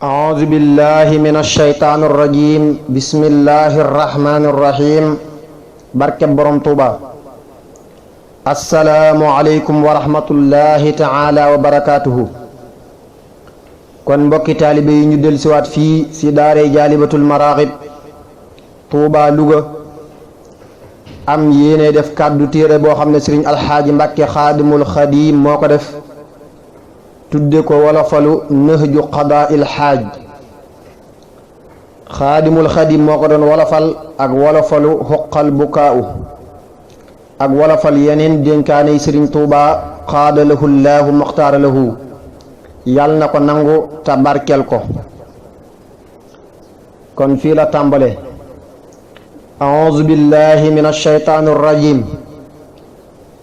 أعوذ بالله من الشيطان الرجيم بسم الله الرحمن الرحيم barke borom Tuuba assalaamu aleykum wa rahmatullahi taala wa barakaatuhu. kon mbokki taalibe yi ñu del siwaat fii si daaray jaalibatul maraaxib Tuuba Luga am yéene def kàddu téere boo xam ne sëriñ alxaaji Mbàkke xaadimul xadiim moo ko def tudde ko wolofalu nëhju qadaa'il xaaj. xaadimul xadim moo ko doon wolofal ak wolofalu xuqal bukaa'u ak wolofal yeneen dénkaane sëriñ Tuuba xaada lahu llaahu muxtaara lahu yàlla na ko nangu te barkel ko. kon fii la tàmbale auzu billahi min alshaytaani arrajim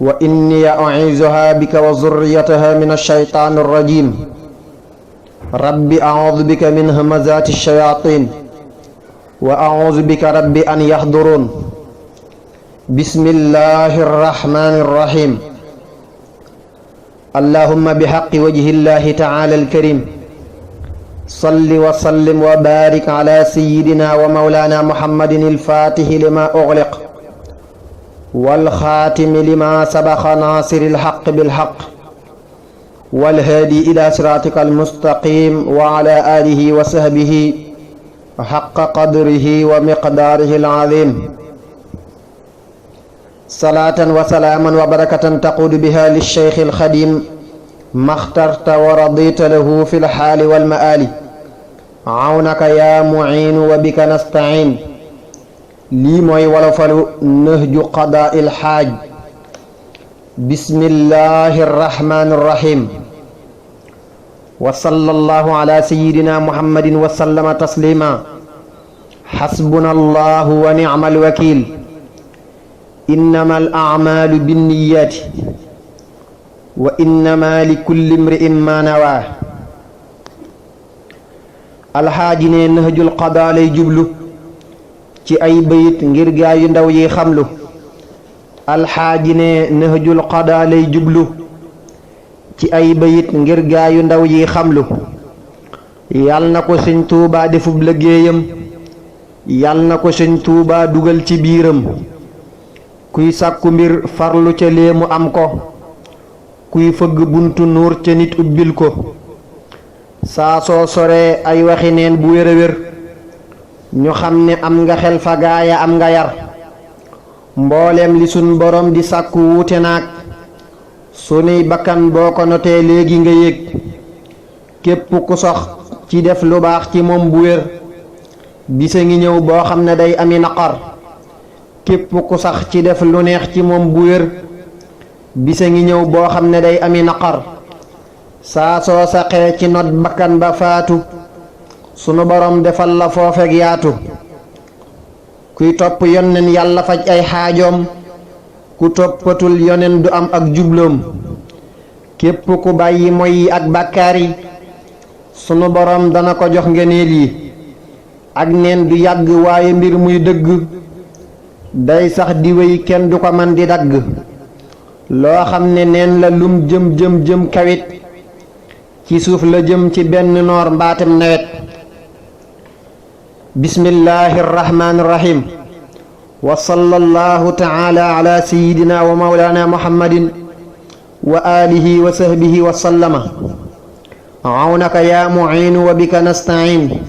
wa inni u'iizuha bika wa zurriyataha min alshaytaani arrajim rabbi auzu bika min hamazaati alshayaatiin wa a'uuzu bika rabbi an yaxduruun bismillahi rrahmaani rrahiim allahumma bixaqi wajhi llahi taala alkarim salli wa sallim wa baarik ala sayyidina wa mawlaana muhammadin alfaatihi lima ughliq walxaatimi lima sabaqa naasiri alxaq bilxaq walhaadi ila siraatika almustaqim wa ala aalihi wa sahbihi xaqa qadrihi wa miqdaarihi al-aziim salaatan wa salaaman wa barakatan taquudu biha lish-shaykhi al-xadiim maxtarta wa radita lahu fi l-xaali wal-ma'aali awnaka yaa muciinu wa bika nastaciin. lii mooy wolofalu nëhju qadaa'il xaaj. bismillahi rrahmaani rrahiim wa sallallahu ala sayyidina muhammadin wa sallama taslima xasbuna allahu wa nicmal wakiil innama al acmaalu binniyaati wa innama li kulli imri'in ma nawaa. alxaaji ne nëhjul qadaa lay jublu ci ay bayit ngir gaa yu ndaw yi xamlu. alxaaji ne nëhjul qadaa lay jublu ci ay bayit ngir gaa yu ndaw yi xamlu. yal na ko sëñ Tuuba defub liggéeyam yal na ko sëñ Tuuba dugal ci biiram. kuy sàkku mbir farlu ca léemu am ko kuy fëgg buntu nuur ca nit ubbil ko. saa soo soree ay waxi neen bu wér a wér ñu xam ne am nga xel fa gaaya am nga yar. mbooleem li sun borom di sàkku wuute naag sunuy bakkan boo ko notee léegi nga yëg. képp ku sox ci def lu baax ci moom bu wér bisa ngi ñëw boo xam ne day ami naqar. képp ku sax ci def lu neex ci moom bu wér bisa ngi ñëw boo xam ne day ami naqar. saa soo saxee ci not bakkan ba faatu sunu borom defal la foofeeg yaatu. kuy topp yonen yàlla faj ay xaajoom ku toppatul yonen du am ak jubloom. képp ku bàyyi moy yi ak bàkkaar yi sunu borom dana ko jox ngeneel yi. ak neen du yàgg waaye mbir muy dëgg day sax di wéy kenn du ko man di dagg. loo xam ne neen la lum jëm kawit ci suuf la jëm ci benn noor mbaatem nawet. bismillahi rrahmaani rrahiim wa sallallahu taala ala sayyidina wa mawlaana muhammadin wa alihi wa sahbihi wa sallama awnaka yaa muciinu wa bika nastaciin.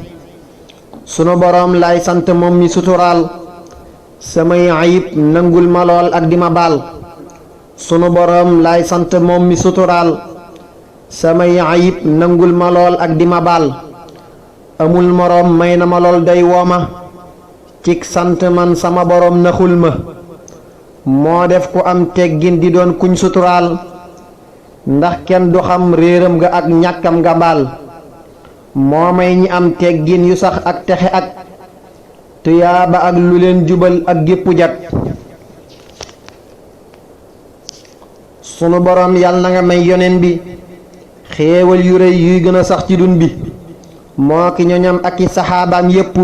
sunu boroom lay sant moom mi suturaal samay ayib nangul ma lool ak di ma baal. sunu boroom lay sant moom mi suturaal samay ayib nangul ma lool ak di ma baal. amul moroom may na ma lool day wooma cig sant man sama boroom naxul ma. moo def ku am teggin di doon kuñ suturaal ndax kenn du xam réeram nga ak ñàkkam nga mbaal. moo may ñi am teggin yu sax ak texe ak tuyaaba ak lu leen jubal ak géppu jat. sunu boroom yàlla na nga may yonen bi xéewal yu rëy yuy gën a sax ci dun bi. moo ki ñoñam ak i saxaabaam yépp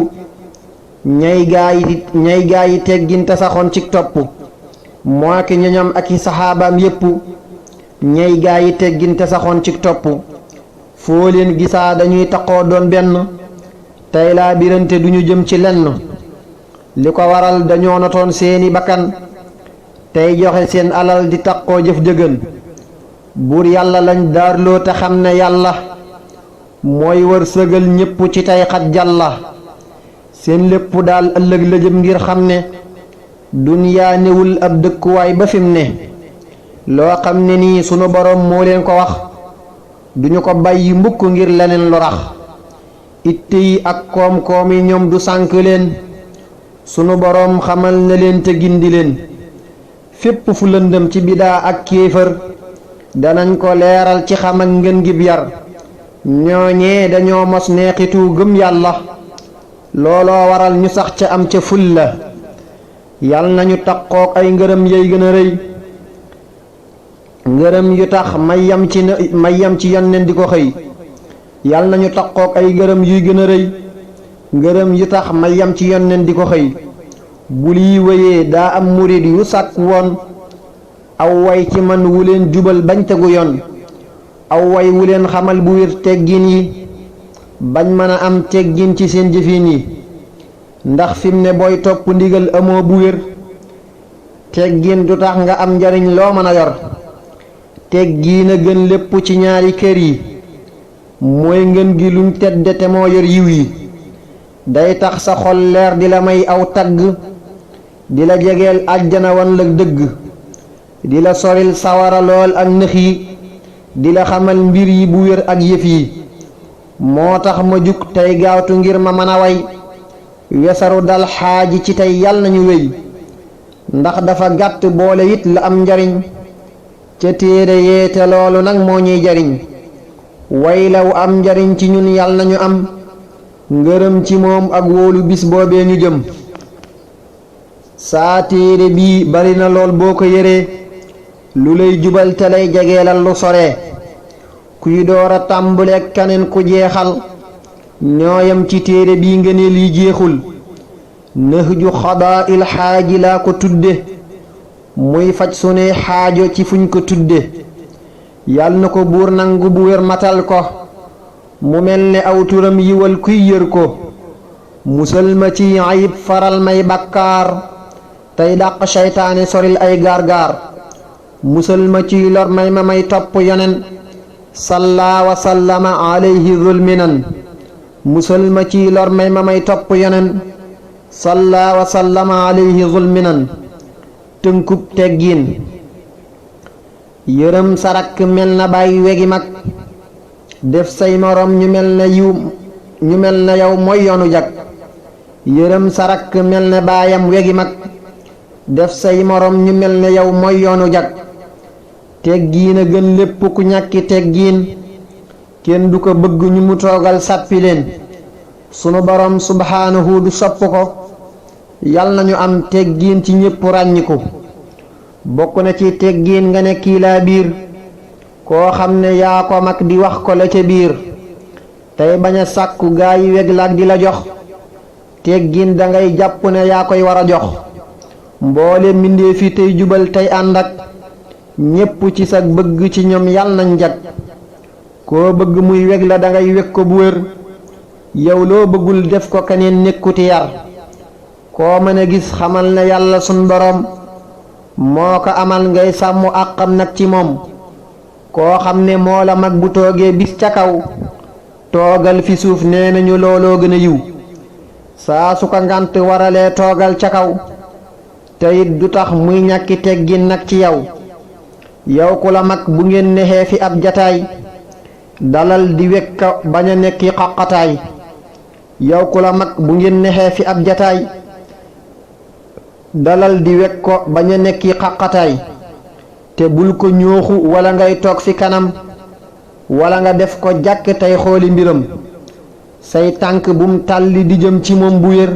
ñay gaa yi teggin te saxoon ci topp. moo ki ñoñam ak i saxaabaam yépp ñay gaa yi teggin te saxoon ci topp. foo leen gisaa dañuy taqoo doon benn tey laa birante duñu jëm ci lenn li ko waral dañoo notoon seeni bakkan tey joxe seen alal di taqoo jëf jëgën buur yàlla lañ daarloo te xam ne yàlla mooy wërsëgal ñépp ci tey xat jàlla seen lépp daal ëllëg la jëm ngir xam ne duniyaa newul ab dëkkuwaay ba fim ne loo xam ne nii sunu boroom moo leen ko wax duñu ko bàyyi mbukk ngir leneen lu rax itte yi ak koom-koom yi ñoom du sànk leen sunu boroom xamal na leen te gindi leen fépp fu lëndëm ci bidaa ak kéefër danañ ko leeral ci xam ak ngeen gib yar ñooñee dañoo mos neexitu gëm yàlla looloo waral ñu sax ca am ca fulla yal nañu taqook ay ngërëm yey gën a rëy ngërëm yu tax may yam ci yonneen di ko xëy yal nañu taqook ay ngërëm yuy gën a rëy ngërëm yu tax may yam ci yonneen di ko xëy bu lii wéyee daa am murid yu sàkk woon aw way ci man wu leen jubal bañ tegu yoon aw way wu leen xamal bu wér teggin yi bañ mën a am teggin ci seen jëfin yi ndax fim ne booy topp ndigal amoo bu wér teggin du tax nga am njariñ loo mën a yor teggin a gën lépp ci ñaari kër yi mooy ngën gi luñ tedde te moo yor yiw yi day tax sa xol leer di la may aw tagg di la jegeel àjjana wan la dëgg di la soril sawara lool ak nëx yi di la xamal mbir yi bu wér ak yëf yi moo tax ma jug tey gaawtu ngir ma mën a way wesaru dal xaaji ci tey yal nañu wéy ndax dafa gàtt boole it la am njariñ ca téere yeete loolu nag moo ñuy jariñ way law am njariñ ci ñun yal nañu am ngërëm ci moom ak wóolu bis boobee ñu jëm saa téere bii bari na lool boo ko yëree lu lay jubal te lay jegeelal lu sore kuy door a tàmbaleek kaneen ku jeexal ñooyam ci téere bii ngëneel yi jeexul Nahju Xadaa'il Xaaji laa ko tudde muy faj sunuy xaajo ci fuñ ko tudde yal na ko buur nangu bu wér matal ko mu mel ne aw turam yiwal kuy yër ko musal ma ci ayib faral may bakkaar tey dàq seytaane soril ay gaar-gaar musal ma ci lor may ma may topp yonen salla wa sallama alayhi zulminan musal ma ci lor may ma may topp yonen salla wa sallama alayhi zulminan tënkub teggiin yërëm sarak mel na bàyyi wegi mag def say morom ñu mel na yow mooy yoonu jag yërëm sarak mel na baayam wegi mag def say morom ñu mel ne yow mooy yoonu jag teggiin a gën lépp ku ñàkki teggiin kenn du ko bëgg ñu mu toogal sàppi leen sunu borom subhaanahu du sopp ko yal nañu am teggiin ci ñépp ràññiku bokk na ci teggiin nga ne kii laa biir koo xam ne yaa ko mag di wax ko la ca biir tey bañ a sàkku gaa yi weg laag di la jox teggiin dangay jàpp ne yaa koy war a jox mboole mbindéef fi tey jubal tey ànd ak ñépp ci sa bëgg ci ñoom yal nañ jag koo bëgg muy weg la dangay weg ko bu wér yow loo bëggul def ko keneen nekkuti yar koo mën a gis xamal ne yàlla sun boroom moo ko amal ngay sàmm àqam nag ci moom koo xam ne moo la mag bu toogee bis ca kaw toogal fi suuf nee nañu looloo gën a yiw saa su ko ngànt waralee toogal ca kaw te it du tax muy ñàkki teggin nag ci yow yow ku la mag bu ngeen nexee fi ab jataay dalal di wekka bañ a nekki xaqataay yow ku la mag bu ngeen nexee fi ab jataay dalal di wek ko bañ a nekki xaqataay te bul ko ñooxu wala ngay toog fi kanam wala nga def ko jàkk tey xooli mbiram say tànk bum tàlli di jëm ci moom bu wér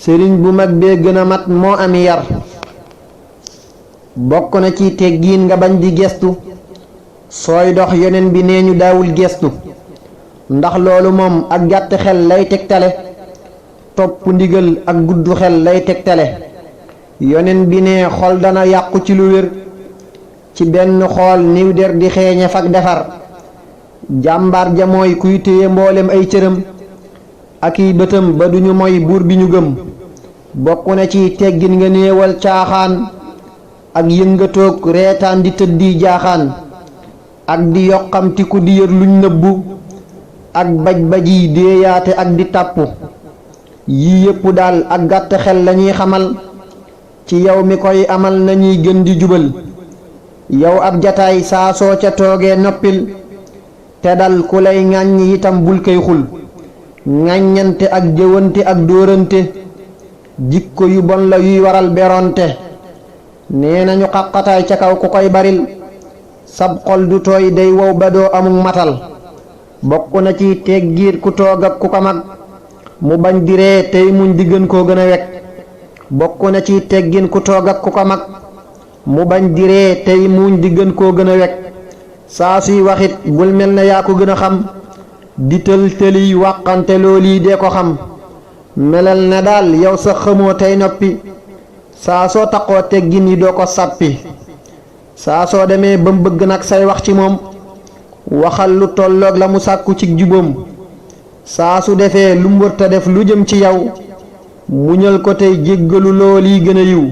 sëriñ bu mag bee gën a mat moo ami yar bokk na ci teggiin nga bañ di gestu sooy dox yoneen bi nee ñu daawul gestu ndax loolu moom ak gàtt xel lay tegtale topp ndigal ak gudd xel lay tegtale yoneen bi ne xol dana yàqu ci lu wér ci benn xool niw der di xeeñe fak defar jàmbaar ja mooy kuy téye mboolem ay cëram ak i bëtam ba duñu moy buur bi ñu gëm. bokk na ci teggin nga néewal caaxaan ak yëngatoog reetaan di tëddi jaaxaan ak di yoqamtiku di yër luñ nëbbu ak baj-baji déeyaate ak di tàpp yii yépp daal ak gàtt xel lañuy xamal ci yow mi koy amal nañuy gën di jubal. yow ab jataay saa soo ca toogee noppil te dal ku lay ŋàññ itam bul koy xul. ŋàññante ak jëwante ak dóorante jikko yu bon la yuy waral beronte. nee nañu xaqataay ca kaw ku koy baril sab xol du tooy day wow ba doo amuk matal. bokk na ci teggiit ku toog ak ku ko mag mu bañ di ree tey muñ di gën koo gën a wekk. bokk na ci teggin ku toog ak ku ko mag mu bañ di ree tey muñ di gën koo gën a wekk. saa suy waxit bul mel na yaa ko gën a xam di tël-tëliy wàqante loolii dee ko xam. melal ne daal yow sa xamoo tey noppi saa soo taqoo teggin yi doo ko sàppi. saa soo demee ba mu bëgg nag say wax ci moom waxal lu tolloog la mu sàkku ci jubóom. saa su defee lu mu wërta def lu jëm ci yow muñal ko tey jéggalu loolii gën a yiw.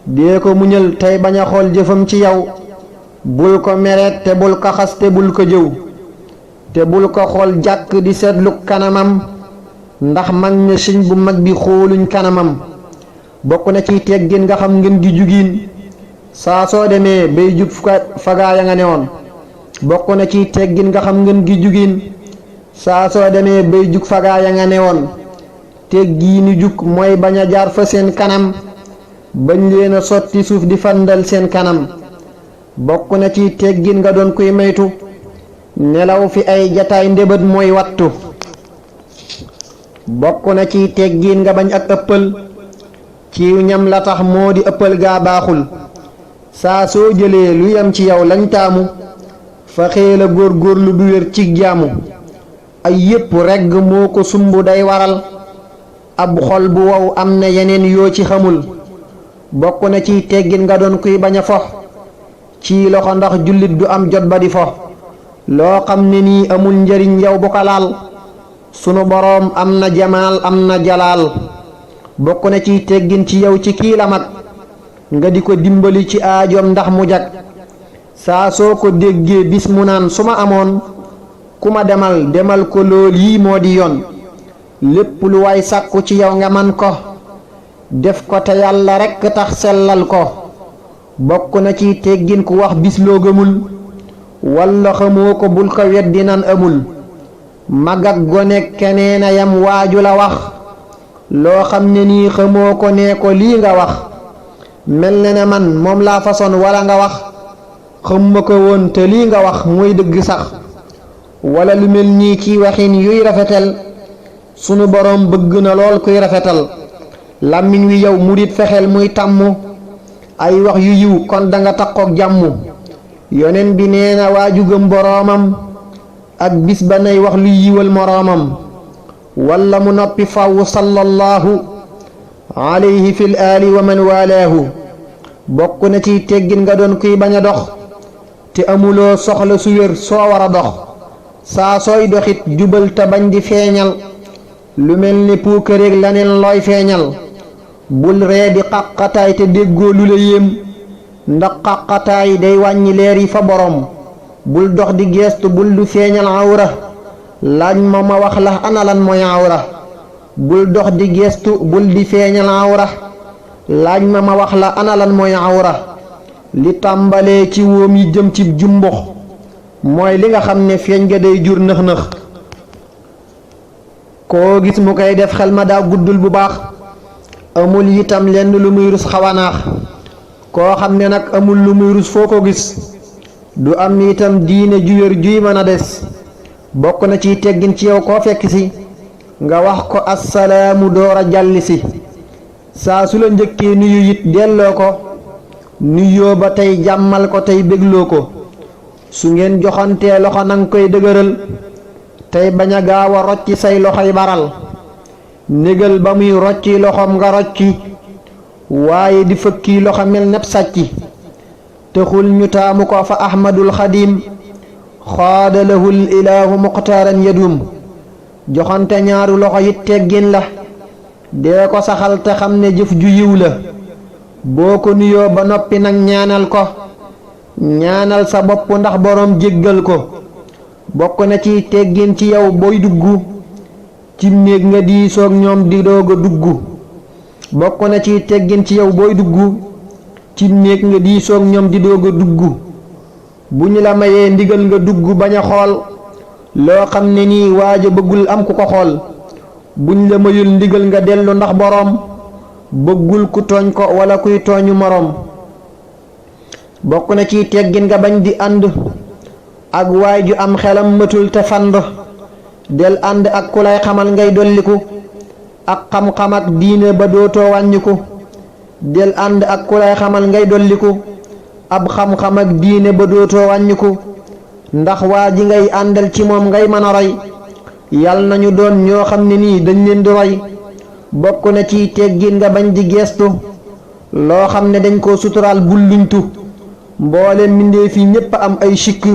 dee ko muñal tey bañ a xool jëfam ci yow bul ko meret te bul ko xas te bul ko jëw te bul ko xool jàkk di seetlu kanamam ndax mag ña siñ bu mag bi xooluñ kanamam. bokk na ci teggin nga xam ngeen gi jugiin saa soo demee bay jug fagaaya nga newoon. bokk na ci teggin nga xam ngeen gi jugiin saa soo demee bay jug fagaaya nga newoon. teggiini jug mooy bañ a jaar fa seen kanam bañ leen a sotti suuf di fandal seen kanam. bokk na ci teggin nga doon kuy maytu nelaw fi ay jataay ndébét mooy wattu. bokk na ci teggin nga bañ ak ëppal ci ñam la tax moo di ëppal gaa baaxul. saa soo jëlee lu yem ci yow lañ taamu fa xeel a góorgóorlu du wér ci jaamu. ay yépp regg moo ko sumb day waral ab xol bu wow am na yeneen yoo ci xamul. bokk na ci teggin nga doon kuy bañ a fox ci loxo ndax jullit du am jot ba di fo. loo xam ne nii amul njariñ yow bu ko laal sunu boroom am na jamaal am na jalaal. bokk na ci teggin ci yow ci kii la mag nga di ko dimbali ci aajoom ndax mu jag. saa soo ko déggee bis mu naan su ma amoon ku ma demal ko lool yii moo di yoon. lépp lu waay sàkku ci yow nga man ko def ko te yàlla rekk tax sellal ko. bokk na ci teggin ku wax bis loo gëmul walla xamoo ko bul ko weddi nan amul. mag ak gone keneen a yam waaju la wax loo xam ne nii xamoo ko nee ko lii nga wax. mel na ne man moom laa façon walla nga wax xamma ko woon te lii nga wax mooy dëgg sax. walla lu mel nii ci waxin yuy rafetal sunu boroom bëgg na lool kuy rafetal. làmmiñ wi yow murit fexeel muy tàmm ay wax yu yiw kon danga takkook jàmm. yoneen bi nee na waaju gëm boroomam ak bis ba nay wax luy yiwal moroomam walla mu noppi faw sallallahu alayhi fil aali wa man walaahu. bokk na ci teggin nga doon kuy bañ a dox te amuloo soxla su wér soo war a dox. saa sooy doxit jubal te bañ di feeñal lu mel ni puukareeg laneen looy feeñal. bul ree di xaqataay te déggoo lu la yéem ndax xaqataay day wàññi leer yi fa borom. bul dox di geestu bul du feeñal awra laaj ma wax la ana lan mooy awra. bul dox di geestu bul di feeñal awra laaj ma wax la ana lan mooy awra. li tàmbalee ci wóom yi jëm ci jumbux mooy li nga xam ne feeñ nga day jur nëx-nëx. koo gis mu koy def xel ma daa guddul bu baax amul itam lenn lu muy rus xawanaax. koo xam ne nag amul lu muy rus foo ko gis du am itam diine ju wér juy mën a des. bokk na ci teggin ci yow koo fekk si nga wax ko assalaamu door a jàlli si. saa su la njëkkee nuyu it delloo ko nuyoo ba tey jàmmal ko tey bégloo ko. su ngeen joxantee loxo nanga koy dëgëral tey bañ a gaaw a rocci say loxoy baral. négal ba muy rocci loxoom nga rocci waaye di fëkki loxo mel nepp sàcci. taxul ñu taamu ko fa ahmadul xadim xaada lahul ilaahu muxtaaran yadum joxante ñaaru loxo it teggin la dee ko saxal te xam ne jëf ju yiw la boo ko nuyoo ba noppi nag ñaanal ko ñaanal sa bopp ndax boroom jéggal ko bokk na ci teggin ci yow booy dugg ci néeg nga diisoog ñoom di doog a dugg bokk na ci teggin ci yow booy dugg ci néeg nga diisoog ñoom di doog a dugg bu ñu la mayee ndigal nga dugg bañ a xool loo xam ne nii waaja bëggul am ku ko xool buñ la mayul ndigal nga dellu ndax boroom bëggul ku tooñ ko walla kuy tooñu moroom bokk na ci teggin nga bañ di ànd ak waay ju am xelam matul te fand del ànd ak ku lay xamal ngay dolliku ak xam-xam ak diine ba dootoo wàññiku del ànd ak ku lay xamal ngay dolliku ab xam-xam ak diine ba dootoo wàññiku ndax waa ji ngay àndal ci moom ngay mën a roy yal nañu doon ñoo xam ne nii dañ leen di roy bokk na ci teggin nga bañ di geestu loo xam ne dañ koo suturaal bul luñtu mboolem mbindéef yi ñépp am ay sikk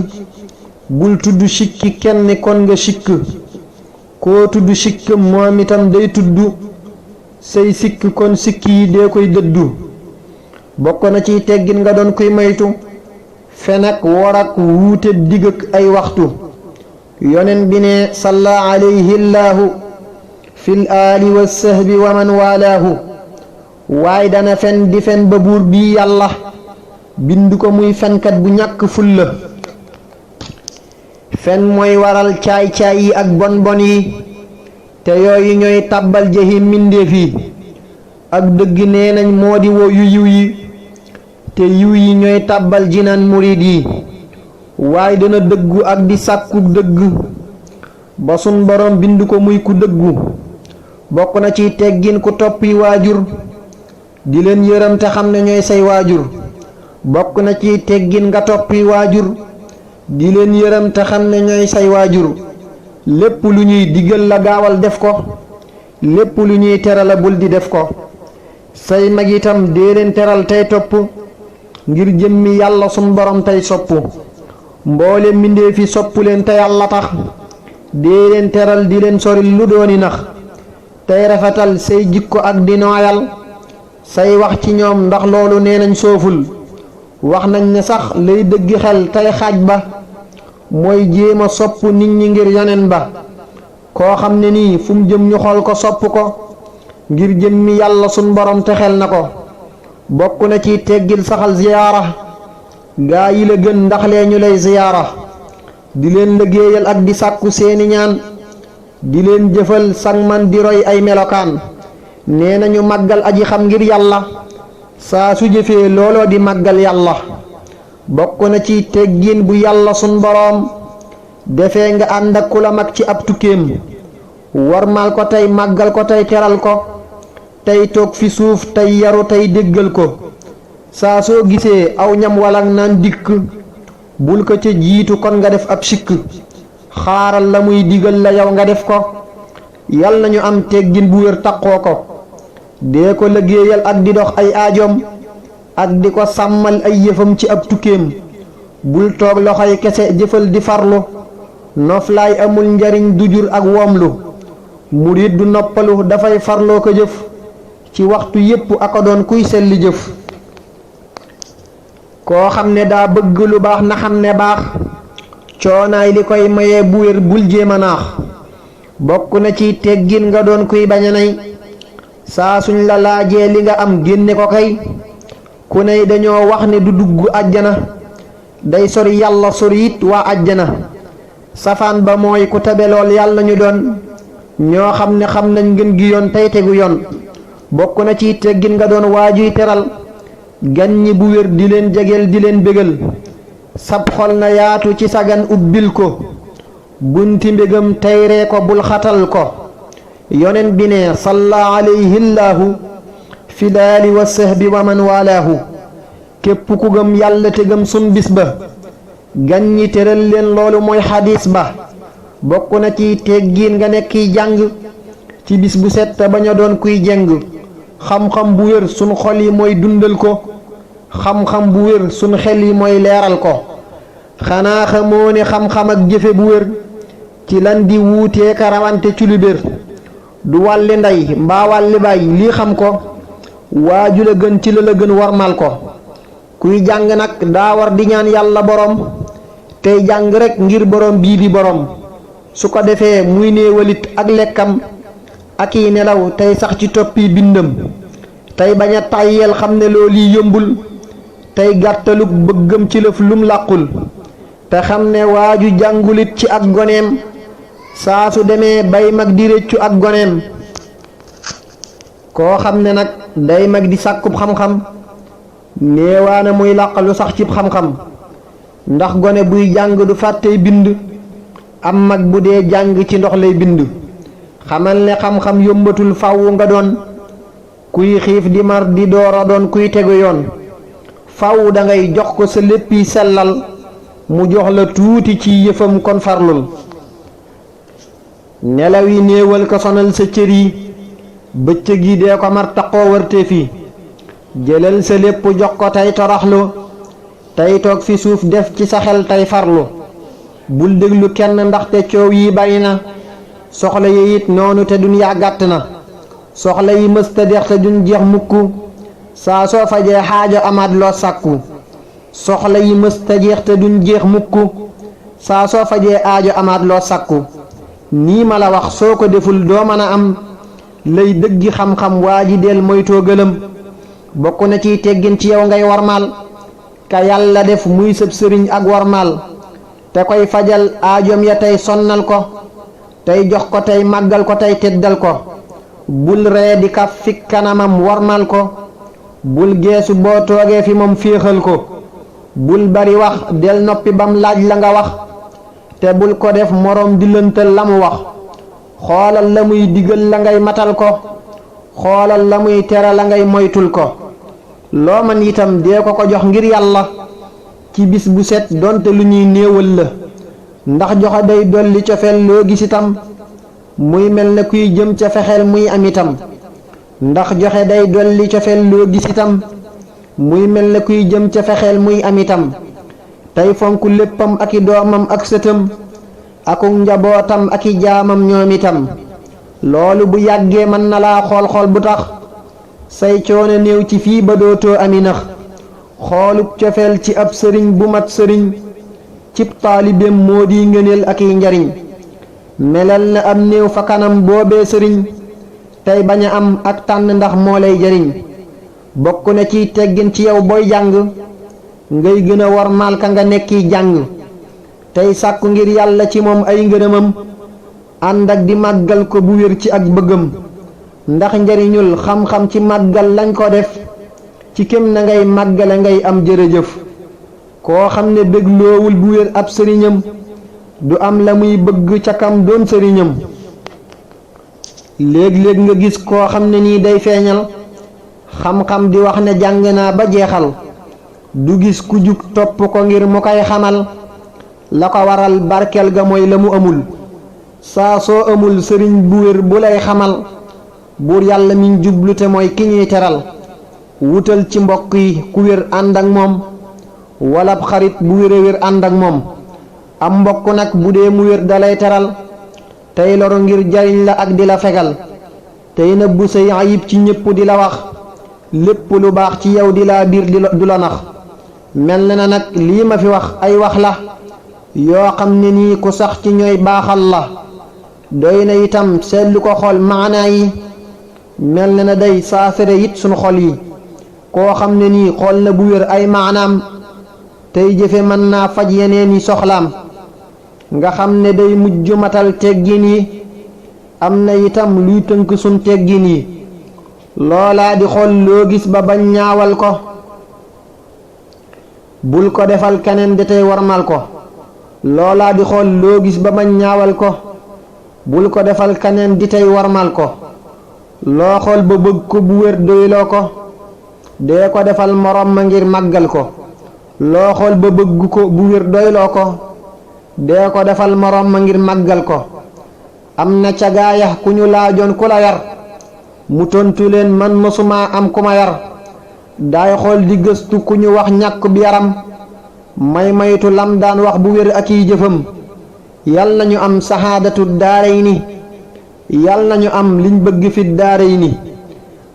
bul tudd sikki kenn kon nga sikk koo tudd sikk moom itam day tudd say sikk kon sikk yi dee koy dëddu bokk na ci teggin nga doon kuy moytu fen ak wor ak wuute digg ak ay waxtu yonen bi ne salla alayhi llaahu fil aali wa sahbi wa man walaahu waaye dana fen di fen ba buur bii yàlla bind ko muy fenkat bu ñàkk fulla fen mooy waral caay-caay yi ak bon bon yi te yooyu ñooy tàbbal jahim mbindéef yi ak dëgg nee nañ moo di woo yu yiw yi te yiw yi ñooy tàbbal jinaan murid yi waaye dana dëggu ak di sàkku dëgg ba sun borom bind ko muy ku dëggu bokk na ci teggin ku toppi waajur di leen yërëm te xam ne ñooy say waajur bokk na ci teggin nga toppi waajur di leen yërëm te xam ne ñooy say waajur lépp lu ñuy digal la gaawal def ko lépp lu ñuy teral la bul di def ko say mag itam dee leen teral tey topp ngir jëmmi yàlla sun borom tey sopp mboole mbindéef fi sopp leen te yàlla tax dee leen teral di leen soril lu dooni nax tey rafetal say jikko ak di nooyal say wax ci ñoom ndax loolu nee nañ sooful wax nañ ne sax lay dëggi xel tey xaaj ba mooy jéema sopp nit ñi ngir yonen ba koo xam ne nii fu mu jëm ñu xool ko sopp ko ngir jëmmi yàlla sun borom te xel na ko bokk na ci teggil saxal ziyaara gaa yi la gën ndax lee ñu lay ziyaara di leen liggéeyal ak di sàkku seeni ñaan di leen jëfal sang man di roy ay melokaan nee nañu màggal aji xam ngir yàlla saa su jëfee looloo di màggal yàlla bokk na ci teggin bu yàlla sun boroom defee nga ànd ak ku la mag ci ab tukkeem warmal ko tey màggal ko tey teral ko tey toog fi suuf tey yaru tey déggal ko saa soo gisee aw ñam walang naan dikk bul ko ca jiitu kon nga def ab sikk xaaral la muy digal la yow nga def ko yal nañu am teggin bu wér taqoo ko dee ko liggéeyal ak di dox ay aajoom ak di ko sàmmal ay yëfam ci ab tukkeem bul toog loxoy kese jëfal di farlu noflaay amul njariñ du jur ak woomlu murit du noppalu dafay farloo ko jëf ci waxtu yépp aka doon kuy selli jëf koo xam ne daa bëgg lu baax na xam ne baax coonaay li koy mayee bu wér bul jéema naax bokk na ci teggin nga doon kuy bañ a nay saa suñ la laajee li nga am génne ko kay ku ney dañoo wax ne du dugg àjjana day sori yàlla sori it waa àjjana safaan ba mooy ku tabe lool yàlla ñu doon ñoo xam ne xam nañ ngën gi yoon tey tegu yoon bokk na ci teggin nga doon waajuy teral gan ñi bu wér di leen jegeel di leen bégal sab xol na yaatu ci sagan ubbil ko bunti mbégam teyree ko bul xatal ko yonen bi ne salla alayhi llaahu fil aali wa sahbi wa man walaahu képp ku gëm yàlla te gëm sun bis ba gan ñi teral leen loolu mooy xadiis ba bokk na ci teggiin nga nekkiy jàng ci bis bu set te bañ a doon kuy jeng xam-xam bu wér sun xol yi mooy dundal ko xam-xam bu wér sun xel yi mooy leeral ko xanaa xamoo ne xam-xam ak jëfe bu wér ci lan di wuutee ka rawante ci lu bér du wàlli ndey mbaa wàlli baay lii xam ko waaju la gën ci la gën warmal ko kuy jàng nag daa war di ñaan yàlla borom tey jàng rekk ngir borom bii di borom su ko defee muy néewalit ak lekkam ak i nelaw tey sax ci toppi bindam tey bañ a tàyyeel xam ne loolu yi yëmbul tey gàttaluk bëggam ci lëf lum làqul te xam ne waaju jàngulit ci ak goneem saa su demee bay mag di réccu ak goneem koo xam ne nag day mag di sàkkub xam-xam néewaana muy làqalu sax cib xam-xam ndax gone buy jàng du fàttey bind am mag bu dee jàng ci ndox lay bind xamal ne xam-xam yombatul fàww nga doon kuy xiif di mar di doora doon kuy tegu yoon fàww dangay jox ko sa léppi sellal mu jox la tuuti ci yëfam kon farlul nelaw yi néewal ko sonal sa cër yi bëccëg yi dee ko mar taqoo warte fi jëlal sa lépp jox ko tey toroxlu tey toog fi suuf def ci sa xel tey farlu bul déglu kenn ndaxte coow yi bari na soxla yi it noonu te duniyaa gàtt na soxla yi mësta dex te duñ jeex mukk saa soo fajee xaajo amaat loo sàkku soxla yi mësta jeex te duñ jeex mukk saa soo fajee aajo amaat loo sàkku nii ma la wax soo ko deful doo mën a am lay dëggi xam-xam waa ji del moytoo gëlëm bokk na ciy teggin ci yow ngay warmaal ka yàlla def muy sëb sëriñ ak warmaal te koy fajal aajom ya tey sonnal ko tey jox ko tey màggal ko tey teddal ko bul ree di kaf fi kanamam warmal ko bul geesu boo toogee fi moom féexal ko bul bari wax del noppi bam laaj la nga wax te bul ko def moroom di lëntal la mu wax xoolal la muy digal la ngay matal ko xoolal la muy tere la ngay moytul ko loo man itam dee ko jox ngir yàlla ci bis bu set donte lu ñuy néewal la ndax joxe day dolli cofeel loo gis itam muy mel ne kuy jëm ca fexeel muy am itam ndax joxe day dolli cofeel loo gis itam muy mel ne kuy jëm ca fexeel muy am itam tey fonk léppam ak i doomam ak sëtam akuk njabootam ak i jaamam ñoom itam loolu bu yàggee mën na laa xool bu tax say coono néew ci fii ba dootoo ami nax xooluk cofeel ci ab sëriñ bu mat sëriñ cib taalibeem moo di ngëneel ak i njariñ melal na am néew fa kanam boobee sëriñ tey bañ a am ak tànn ndax moo lay jariñ bokk na ciy teggin ci yow booy jàng ngay gën a wormaal ka nga nekki jàng tey sàkku ngir yàlla ci moom ay ngërëmam ànd ak di màggal ko bu wér ci ak bëggam ndax njariñul xam-xam ci màggal lañ ko def ci kem na ngay màggale ngay am jërëjëf koo xam ne bégloowul bu wér ab sëriñam du am la muy bëgg ca kam doon sëriñam léeg-léeg nga gis koo xam ne nii day feeñal xam-xam di wax ne jàng naa ba jeexal du gis ku jug topp ko ngir mu koy xamal la ko waral barkeel ga mooy la mu amul saa soo amul sëriñ bu wér bu lay xamal buur yàlla miñ jublu te mooy ki ñuy teral wutal ci mbokk yi ku wér ànd ak moom wala xarit bu wér a wér ànd ak moom am mbokk nag bu dee mu wér dalay teral tey loru ngir jariñ la ak di la fegal tey nëbbu say ayib ci ñépp di la wax lépp lu baax ci yow di laa biir du la nax mel na nag lii ma fi wax ay wax la yoo xam ne nii ku sax ci ñooy baaxal la doy na itam seetlu ko xool maanaa yi mel na day saafara it sunu xol yi koo xam ne nii xool na bu wér ay maanaam tey jëfe mën naa faj yeneen yi soxlaam nga xam ne day mujj matal teggin yi am na itam luy tënk sun teggin yi loolaa di xool loo gis ba bañ ñaawal ko bul ko defal keneen di tey warmal ko loolaa di xool loo gis ba bañ ñaawal ko bul ko defal keneen di tey warmal ko loo xool ba bëgg ko bu wér doyloo ko dee ko defal morom ma ngir màggal ko loo xool ba bëgg ko bu wér doyloo ko dee ko defal morom ma ngir màggal ko am na ca gaaya ku ñu laajoon ku la yar mu tontu leen man mësuma am ku ma yar daay xool di gëstu ku ñu wax ñàkk bi yaram may maytu lam daan wax bu wér ak yi jëfam yal nañu am saxaadatu daarayni yal nañu am liñ bëgg fi daarayni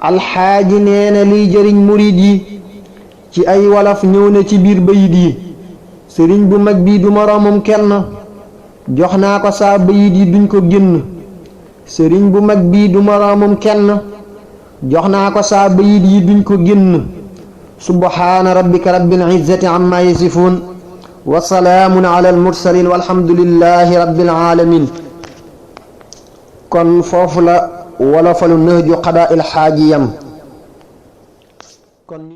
alxaaji nee na liy jëriñ murid yi ci ay wolof ñëw na ci biir bayit yi sëriñ bu mag bii du moroomum kenn jox naa ko saa bayit yi duñ ko génn sëriñ bu mag bii du moroomum kenn jox naa ko saa bayit yi duñ ko génn subhaana rabbika rabbil izzati amma yasifuun wa salaamun ala al mursalin walhamdulillahi rabbil alamin kon foofu la wolofalu Nahju Qadaa'il Haaji yam